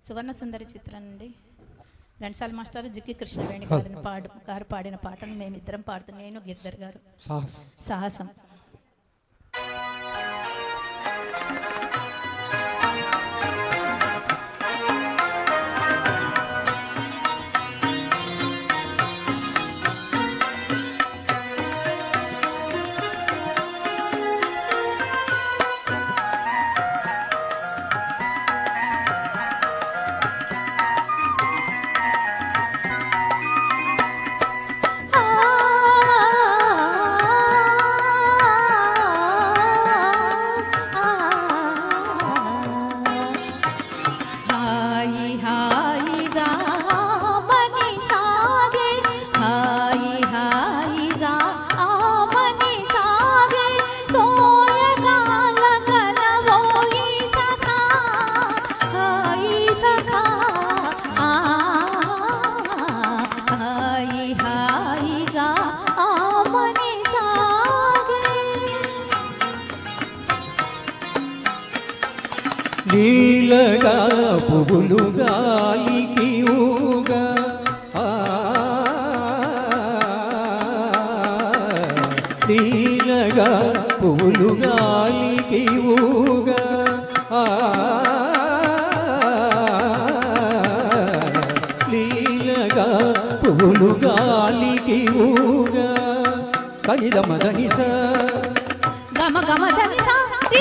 సువర్ణ సుందరి చిత్రం నుండి ఘంటసాల మాస్టర్ జిక్కి కృష్ణవేణి గారు పాడిన పాటను మేమిద్దరం పాడుతున్నాం. నేను గిరిధర్ గారు. సాహసం. లీలగా పువ్వులు గాలికి ఊగా లీలగా పువ్వులు గాలికి ఊగా లీలగా పువ్వులు గాలికి ఊగా కనిదమ ధనిస గమ గమ ధనిస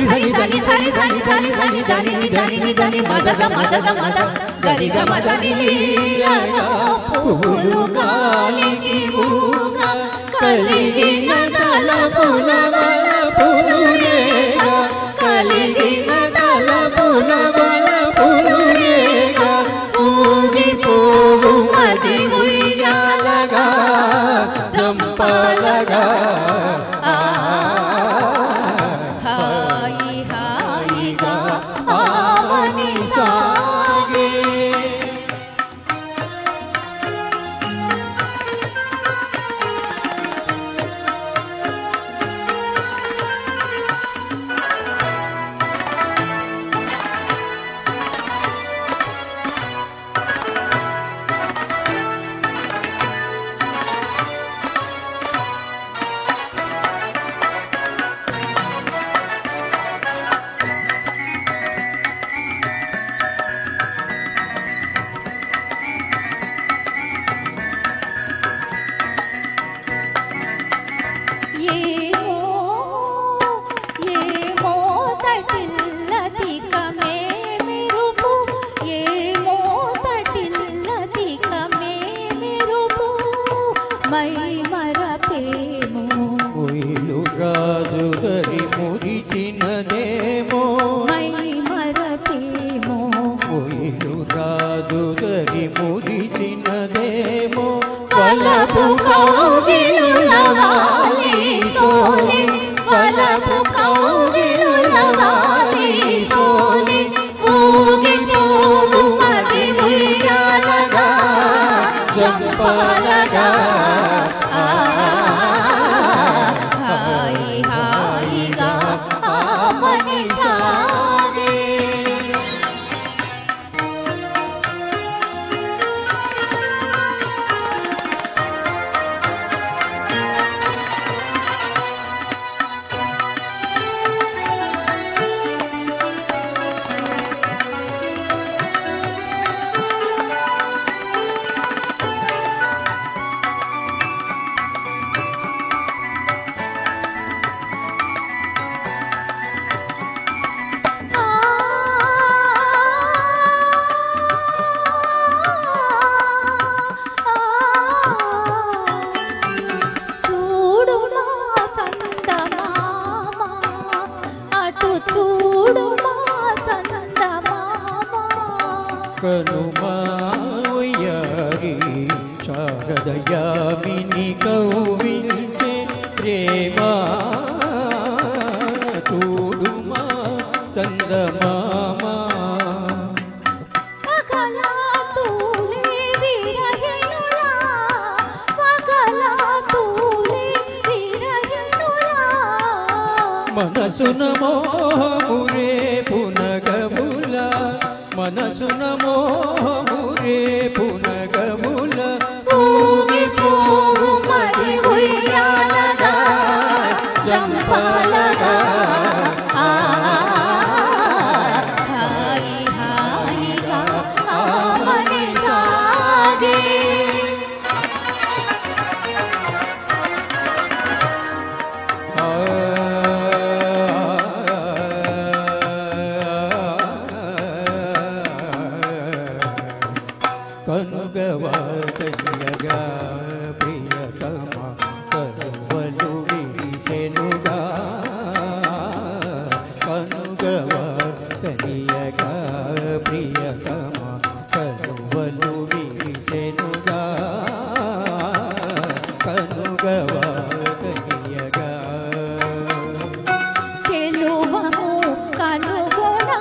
ధని ధని సరి ధని సరి ధని ధని ధని ధని మద మద మద గరి గమ ధని లీలగా పువ్వులు గాలికి ఊగా కలిగిన తలపుల వలపులు రేగా కలిగిన తలపుల వలపులు రేగా ఊగిపోవు మది ఉయ్యాలగా జంపాలగా రాజుగరి మురిసినదేమో మై మరపేమో ఒయిలు రాజుగరి మురిసినదేమో వలపు కౌగిలులవాలి సోలి వలపు కౌగిలులవాలి సోలి ఊగిపోవు మది ఉయ్యాలగా జంపాలగా కనుమాయరి శారదయామిని కౌవించే ప్రేమా తూడుమా చందమామా మనసున మోహమురే పునగముల మనసున మోహము రేపునగముల ఊగిపోవు మది ఉయ్యాలగా జంపాలగా హాయి హాయిగా ఆమని సాగే కనుగవాతయ్యగా ప్రియతమ కనువలు విరిసెనుగా కనుగవాతయ్యగా ప్రియతమ కనువలు విరిసెనుగా కనుగవాతయ్యగా చెలువము కనుగొనా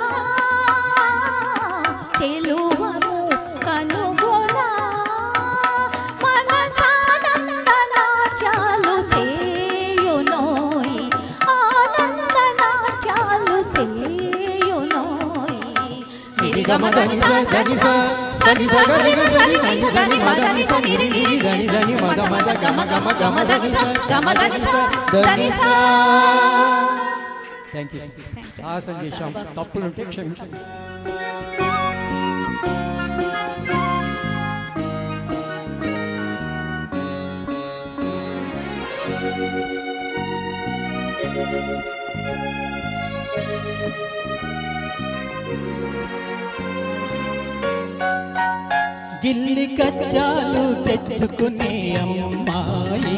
చెలువము కనుగొనా మనసానంద నాట్యాలు సేయునోయి ఆనంద నాట్యాలు సేయునోయి నిరిగమదని సని సని సని సని సని మదని సని నిరి దని దని మగ మద గమ గమ గమ దని గమదని దని సా. Thank you. ఆసన్ చేశాం, తప్పులుంటే క్షమించండి. గిల్లి కచ్చాలు తెచ్చుకునే అమ్మాయి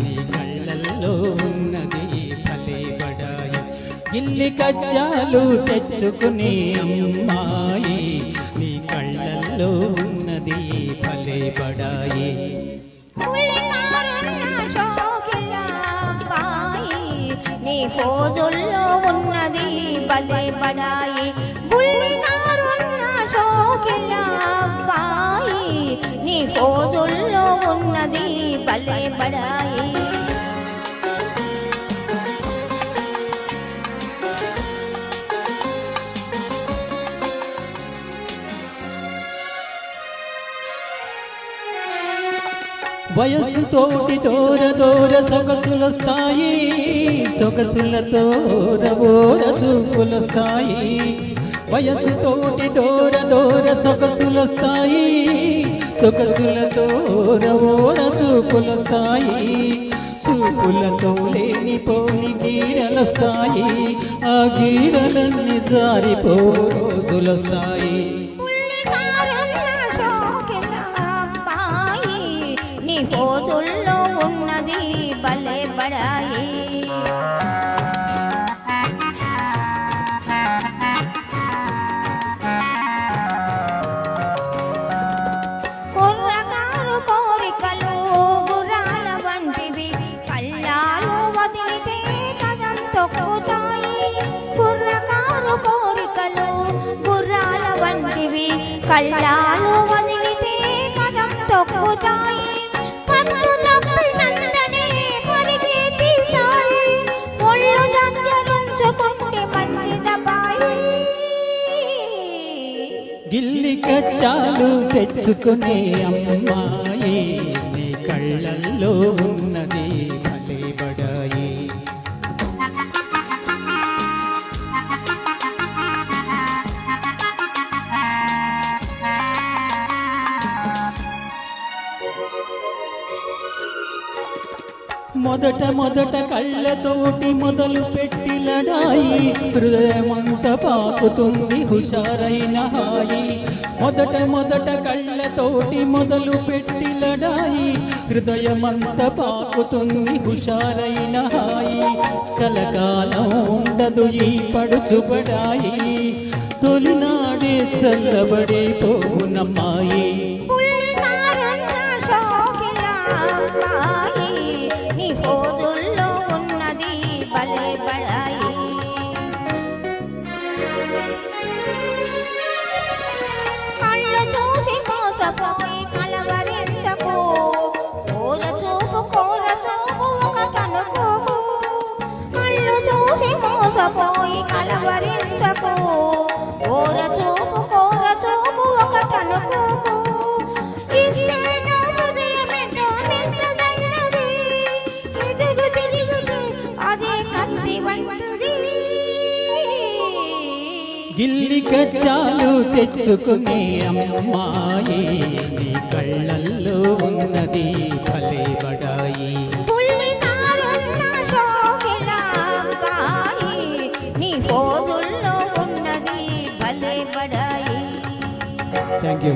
నీ కళ్ళల్లో ఉన్నది భలే బడాయి. గిల్లి కచ్చాలు తెచ్చుకునే అమ్మాయి నీ కళ్ళల్లో ఉన్నది భలే బడాయి. నీ పోదుల్లో ఉన్నది భలే బడాయి. గుళ్ళినారున్న షోకిల అబ్బాయి నీ పోదుల్లో ఉన్నది భలే బడాయి. వయస్సుతోటి దూర దూర సొగసులొస్తాయి, సొగసులతో రవోర చూపులొస్తాయి. వయస్సుతోటి దూర దూర సొగసులొస్తాయి, సొగసులతో రవోర చూపులొస్తాయి. చూపులతో లేని పోని గీరలొస్తాయి, ఆ గీరలన్నీ జారిపో రోజులొస్తాయి. నీ పోదుల్లో ఉన్నది భలే బడాయి. కుర్రకారు కోరికలు గుర్రాల వంటివి, కళ్ళాలు వదిలితే కదం తొక్కుతాయి. కుర్రకారు కోరికలు గుర్రాల వంటివి, కళ్ళాలు వదిలితే కదం తొక్కుతాయి. పట్టు తప్పినంతనే పరిగెత్తిస్తాయి, ఒళ్ళు దగ్గరుంచుకుంటే మంచిదబాయి. గిల్లి కచ్చాలు తెచ్చుకునే అమ్మాయి నీ కళ్ళల్లో ఉన్నది భలే బడాయి. మొదట మొదట కళ్ళతోటి మొదలు పెట్టి లడాయి, హృదయమంత పాకుతుంది హుషారైన హాయి. మొదట మొదట కళ్ళతోటి మొదలు పెట్టి లడాయి, హృదయమంత పాకుతుంది హుషారైన హాయి. కలకాలం ఉండదు ఈ పడుచుబడాయి, తొలినాడే చల్లబడి పోవునమ్మాయి. నీ పోదుల్లో ఉన్నది భలే బడాయి. కళ్ళు చూసి మోసపోయి కలవరించకు, కోర చూపు ఒకటనుకోకు. కళ్ళు చూసి మోసపోయి కలవరించకు, కోర చూపు తెచ్చుకునే అమ్మాయి నీ కళ్ళల్లో ఉన్నది భలే బడాయి. పుల్లినారున్న సోకిన అబ్బాయి నీ పోదుల్లో ఉన్నది భలే బడాయి. Thank you.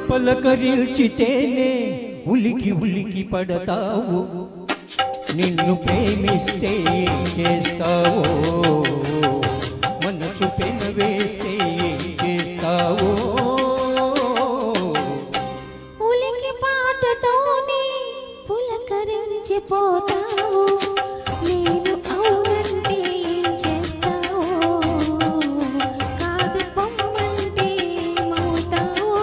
పలకరిల్చితేనే ఉలికి ఉలికి పడతావు, నిన్ను ప్రేమిస్తే ఏం చేస్తావో, మనసు పెనవేస్తే ఏం చేస్తావో. ఉలికి పాటతోనే పులకరించిపోతావు, నేను అవునంటే ఏం చేస్తావో, కాదు పొమ్మంటే ఏమవుతావో.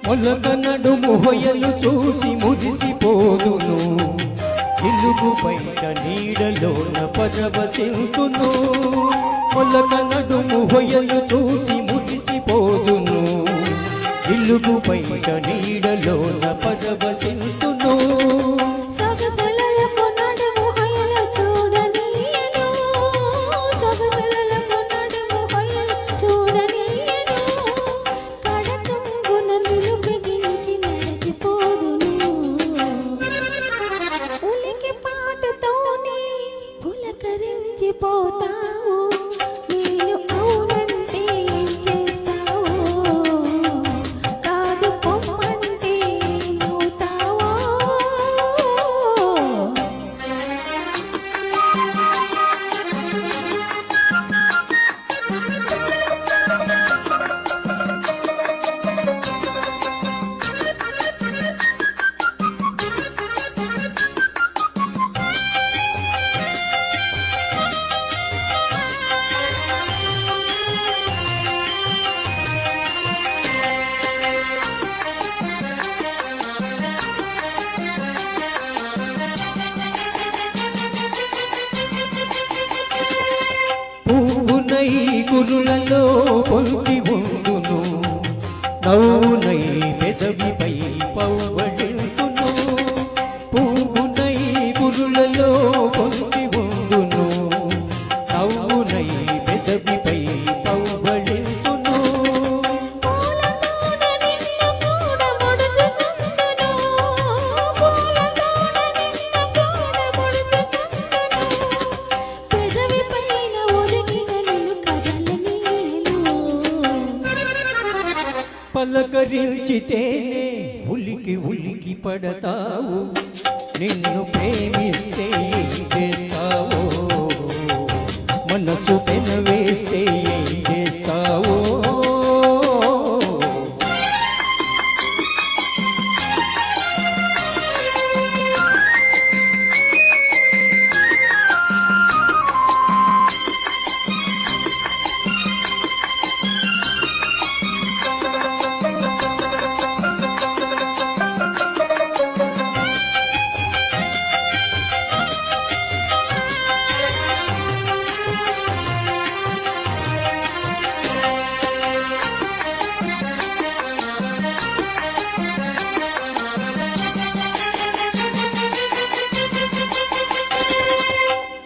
మొలక నడుము హొయలు చూసి మురిసిపోదును, ఇల్లుగు బయట నీడలోన పరవశింతును. మొలక నడుము హొయలు చూసి మురిసిపోదును, ఇల్లుగు బయట నీడలోన పరవశింతును. సొగసులకు నడుము హొయలు చూడనీయను, సొగసులకు నడుము హొయలు చూడనీయను, కడకంగున నిలుబిగించి నడిచిపోదును. ఉలికి పాటతోనే పులకరించిపోతావు, నేను అవునంటే ఏం చేస్తావో, కాదు పొమ్మంటే ఏమవుతావో. పువ్వునై కురులలో పొంగి ఉండును, నవ్వునై పెదవిపై పవ్వళింతును. పువ్వునై కురులలో పొంగి ఉండును, నవ్వునై పెదవిపై పవ్వళింతును. పూలతోడ నిన్ను కూడా ముడుచుకుందును, పూలతోడ నిన్ను కూడా ముడుచుకుందును, పెదవి పైన ఒదిగిన నిన్ను కదలనీయను. పలకరించితేనే ఉలికి ఉలికి పడతావు, నిన్ను ప్రేమిస్తే ఏం చేస్తావో, మనసు పెనవేస్తే ఏం చేస్తావో.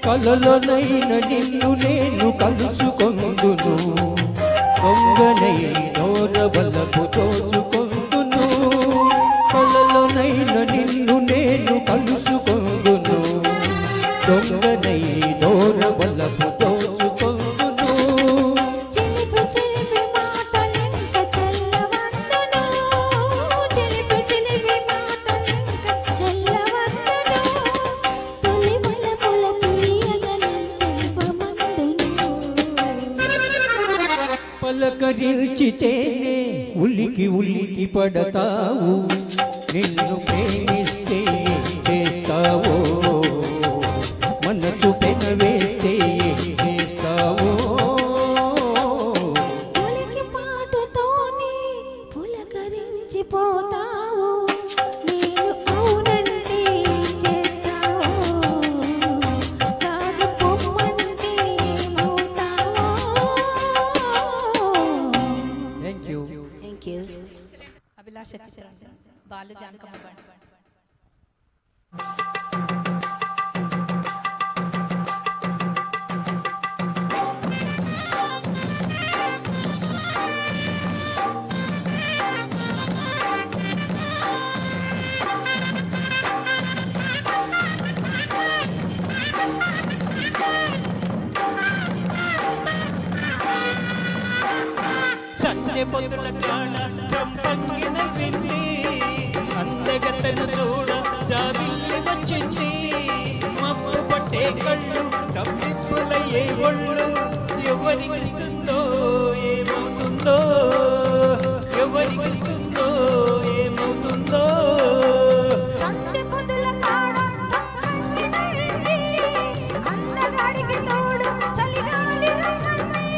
కలలోనైన నిన్ను నేను కలుసుకొందును, దొంగనై దూరవలపు దోచుకొందును. కలలోనైన నిన్ను నేను కలుసుకొందును, దొంగనై దూరవలపు దోచుకొందును. చిలిపి చిలిపి మాటలింక చల్లవద్దును, చిలిపి చిలిపి మాటలింక చల్లవద్దును, తొలి వలపుల తీయదనం తెలుపమందును. పలకరించి మెచ్చితేనే ఉలికి ఉలికి పడతావు నిన్ను ప్రేమిస్తే చేస్తావో మనసు పెనవేస్తే చేస్తావో పులికి పాటతోనే పులకరించిపోతావు నేను అవునంటే చేస్తావు కాదు పొమ్మంటే ఏమవుతావో థ్యాంక్ యూ అభిలాష చిత్రం బాలు జానకమ్మ పాట. సంజె పొద్దుల కాడ చంపంగిన విండి అందగతను చూడ జాబిల్లి వచ్చింది మప్పు పట్టే కళ్ళు కప్పిప్పులయ్యే ఒళ్ళు ఎవరికిస్తుందో ఏమవుతుందో ఎవరికిస్తుందో ఏమవుతుందో సంటి పొదుల కాడ సంపంగిన ఇంటి అందగాడికి తోడు చలిగాలి రమ్మని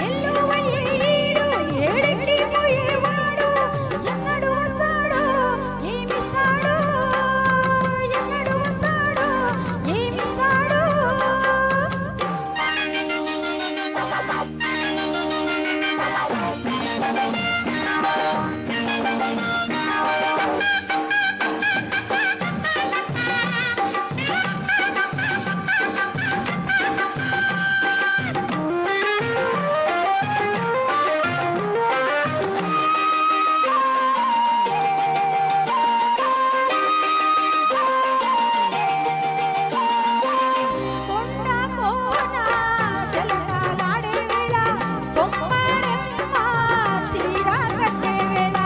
ఎల్లువయ్యే ఈడు ఏడికి పోయేవాడు ఎన్నడు వస్తాడో ఏమిస్తాడో ఎన్నడు వస్తాడో ఏమిస్తాడో కొండ కోన జలకాలాడే వేళ కొమ్మరెమ్మ చీర కట్టే వేళ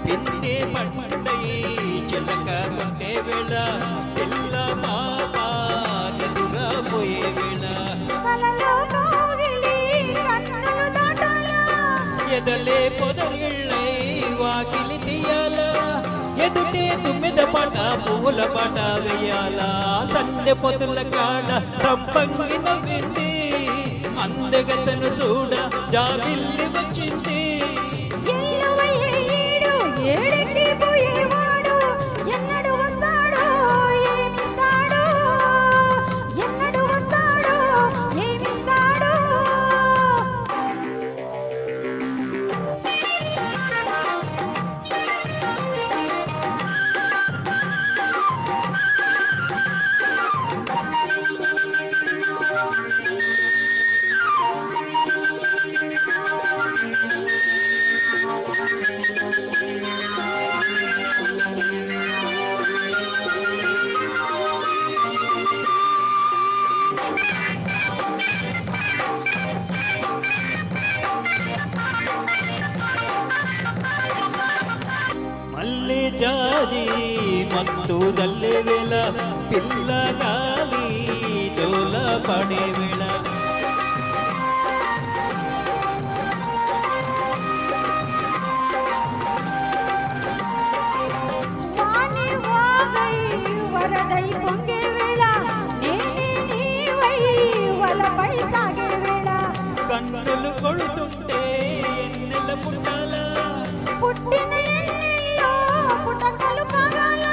తింటే పండయి చిలక కొట్టే వేళ పిల్ల పాప నిదురపోయే వేళ కలలో కోగిలి కన్నులు దాటాల ఎదలే పొదరిళ్ళై వాకిలి తీయాల ఎదుటే తుమ్మిద పాట పువ్వుల పాట వేయాల సందె పొదుల కాడ రంపంగిన వింది అందగతను చూడ జాబిల్లి వచ్చింది ఎల్లువయ్యే ఈడు ఏడికి పోయేవాడు ఎన్నడు వస్తాడో ఏమిస్తాడో ఎన్నడు వస్తాడో ఏమిస్తాడో మల్లె జాజి మత్తు జల్లే వేళ పిల్లగాలి డోల పడే వేళ వాణి వాగై వరదై పొంగే వేళ నేనే నీవై వలపై సాగే వేళ కన్నులు కొడుతుంటే ఎన్నెల పుట్టాల పుట్టిన ఎన్నెల్లో పుటకలు కాగాల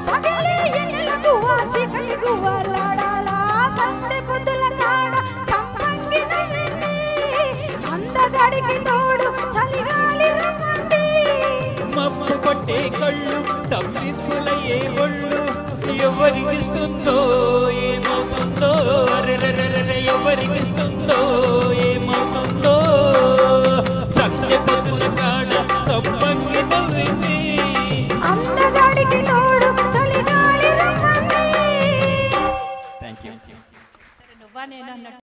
పగలే ఎన్నెలకు చీకటి గువ్వలాడాల సందె పొద్దుల కాడ సంపంగిన వెండి అందగాడికి తోడు చలిగాలి రమ్మండి మప్పు పట్టే కళ్ళు తప్పిప్పులయ్యే ఒళ్ళు ఎవరికిస్తుందో ఏమవుతుందో అరెరెరెరె ఎవరికిస్తుందో ఏమవుతుందో సంధ్య పొద్దుల కాడ తప్పంగి